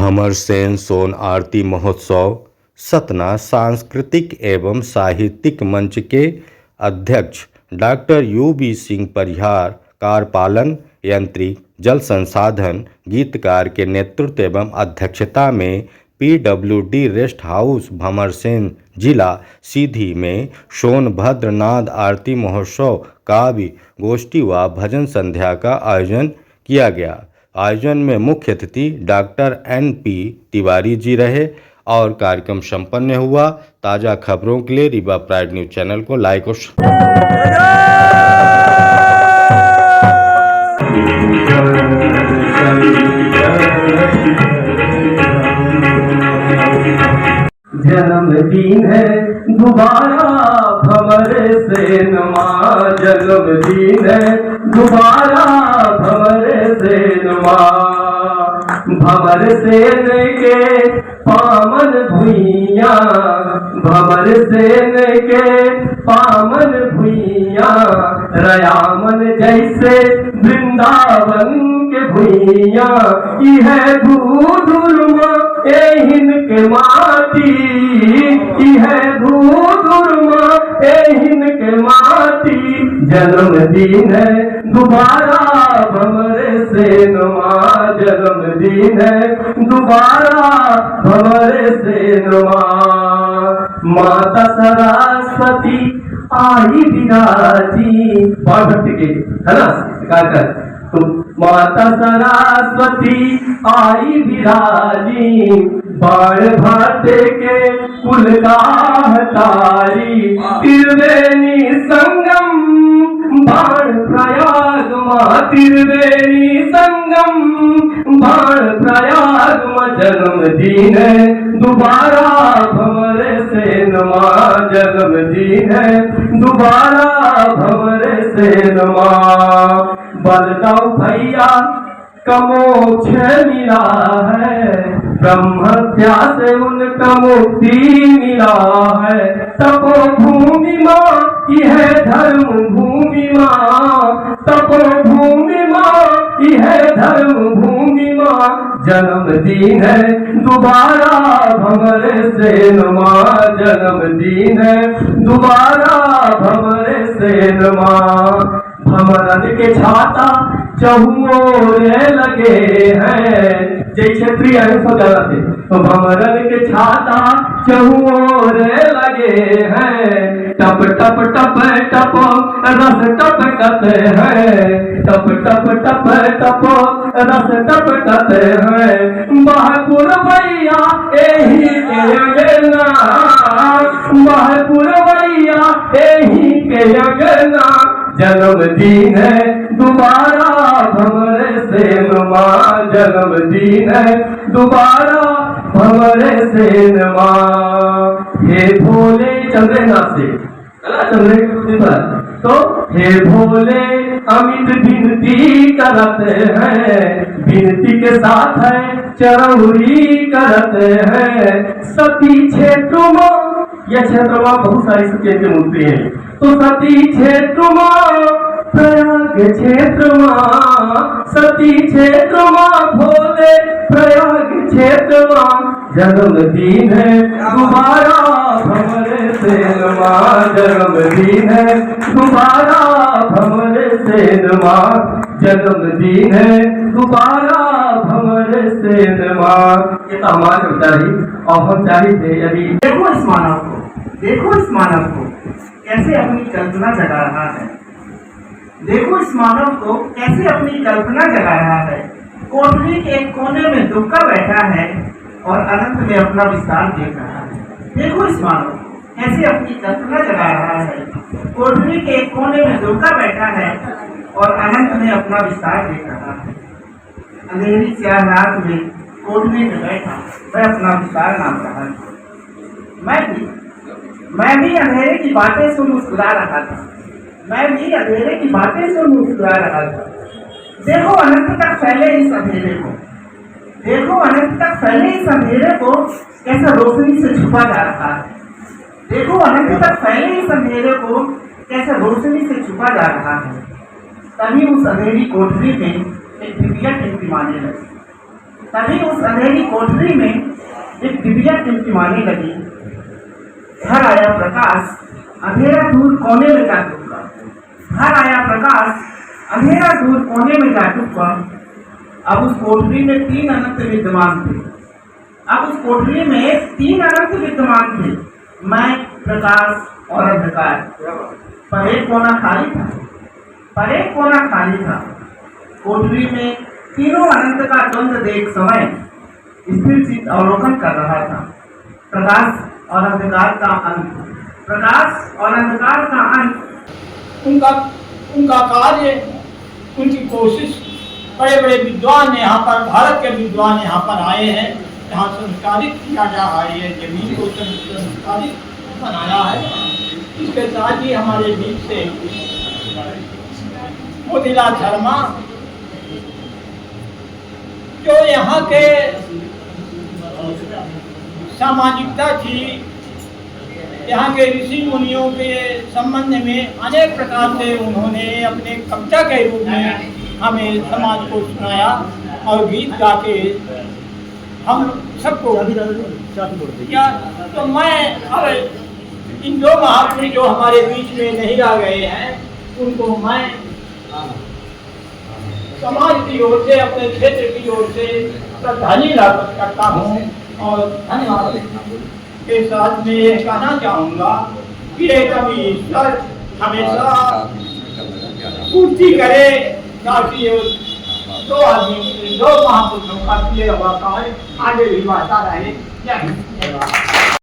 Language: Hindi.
भंवरसेन सोन आरती महोत्सव सतना सांस्कृतिक एवं साहित्यिक मंच के अध्यक्ष डॉक्टर यूबी सिंह परिहार, कार्यपालन यंत्री जल संसाधन गीतकार के नेतृत्व एवं अध्यक्षता में पीडब्ल्यूडी रेस्ट हाउस भंवरसेन जिला सीधी में सोनभद्र नाद आरती महोत्सव काव्य गोष्ठी व भजन संध्या का आयोजन किया गया। आयोजन में मुख्य अतिथि डॉक्टर NP तिवारी जी रहे और कार्यक्रम संपन्न हुआ। ताज़ा खबरों के लिए रीवा प्राइड न्यूज चैनल को लाइक और जन्मदिन है दोबारा भंवरसेन मां, जन्मदिन है दोबारा भंवरसेन मां। भंवरसेन के पावन भुइया, भंवरसेन के पावन भुइया, रयामन जैसे वृंदावन के भुइया। यह धूधुरमा एहिन के माटी, यह धूधुरमा एहिन के माटी। जन्मदिन है दोबारा भंवरसेन मां, जन्मदिन है दोबारा भंवरसेन मां। माता सरस्वती आई विराजी, भक्ति के है ना कर तो माता सरस्वती आई विराजी, बाण भाटे के कुल का तारी। त्रिवेणी संगम बाण प्रयाग मां, त्रिवेणी संगम बाण प्रयाग मां। जन्मदिन है दोबारा भंवरसेन मां, जन्मदिन है दोबारा भंवरसेन मां। बलदाऊ भैया का मोक्ष मिला है, ब्रह्म हत्या से उनका मुक्ति मिला है। तपोभूमि मां यह धर्म भूमि मां, तपोभूमि मां यह धर्म भूमि मां। जन्मदिन है दोबारा भंवरसेन मां, जन्मदिन है दोबारा भंवरसेन मां। भंवरन के छाता चहुओर लगे हैं, जय क्षत्रिय थे तो भंवरन के छाता चहुओर लगे हैं। टप टप टप टप रस टपकते हैं, टप टप टप टप रस टपकते हैं। बहपुर भैया एही के अंगना, बहपुर भैया एही के अंगना। जन्मदिन है दोबारा भंवरसेन मां, जन्मदिन है दोबारा भंवरसेन मां। हे भोले चंद्रनाथ से चंद्र तो हे भोले अमित विनती करते हैं, विनती के साथ है चरौरी करते हैं। सती क्षेत्र में यह क्षेत्र में बहुत सारी सत्य की मूर्ति है, तो सती क्षेत्र में प्रयाग क्षेत्र में, सती क्षेत्र में भोले प्रयाग क्षेत्र में। जन्मदिन है दोबारा भंवरसेन मां, जन्मदिन है दोबारा भंवरसेन मां, जन्मदिन है दोबारा भंवरसेन मां। ये तो हमारे विचारी और हम चाहिए यदि देखो इस मानव को, देखो इस मानव को कैसे अपनी कल्पना जगा रहा है, देखो इस मानव को कैसे अपनी कल्पना जगा रहा है। कोठरी के एक कोने में दुबका बैठा है और अनंत में अपना विस्तार देख रहा है। देखो इस मानव को कैसे अपनी कल्पना जगा रहा है। कोठरी के एक कोने में दुबका बैठा है और अनंत में अपना विस्तार देख रहा है। अंधेरी स्याह रात में कोठरी में बैठा वह अपना विस्तार नाप रहा है। मैं भी अंधेरे की बातें सुन मुस्कुरा रहा था, मैं भी अंधेरे की बातें सुन मुस्कुरा रहा था। देखो अनंत तक फैले इस अंधेरे को, देखो अनंत तक फैले इस अंधेरे को कैसा रोशनी से छुपा जा रहा है। देखो अनंत तक फैले इस अंधेरे को कैसे रोशनी से छुपा जा रहा है। तभी उस अंधेरी कोठरी में एक दिव्या टिमटिमाने लगी। तभी उस अंधेरी कोठरी में एक डिबिया टिमटिमाने लगी। घर आया प्रकाश, अंधेरा दूर कोने में जा चुका। घर आया प्रकाश, अंधेरा दूर कोने में जा चुका। अब उस कोठरी में 3 अनंत विद्यमान थे। अब उस कोठरी में 3 अनंत विद्यमान थे, मैं, प्रकाश और अंधकार। पर एक कोना खाली था, पर एक कोना खाली था। कोठरी में तीनों अनंत का द्वंद्व देख समय स्थिर चित्त अवलोकन कर रहा था। प्रकाश और अंधकार का अंत, प्रकाश और अंधकार का अंत। उनका कार्य, उनकी कोशिश, बड़े बड़े विद्वान यहाँ पर, भारत के विद्वान यहाँ पर आए हैं, यहाँ संस्कारित किया जा रहा है, जमीन को संस्कारित बनाया है। इसके साथ ही हमारे बीच से मोतीलाल शर्मा, जो यहाँ के सामाजिकता थी, यहाँ के ऋषि मुनियों के संबंध में अनेक प्रकार से उन्होंने अपने कविता के रूप में हमें समाज को सुनाया और गीत गा के हम सबको किया। तो मैं अब इन 2 महापुरुष जो हमारे बीच में नहीं रह गए हैं, उनको मैं समाज की ओर से, अपने क्षेत्र की ओर से श्रद्धांजलि अर्पित करता हूँ और धन्यवाद के साथ में ये कहना चाहूँगा कि ये कभी ईश्वर हमेशा पूर्ति करे, ताकि 2 आदमी, 2 महापुरुषों का किए हुआ कार्य आगे भी बढ़ता रहे। जय हिंद।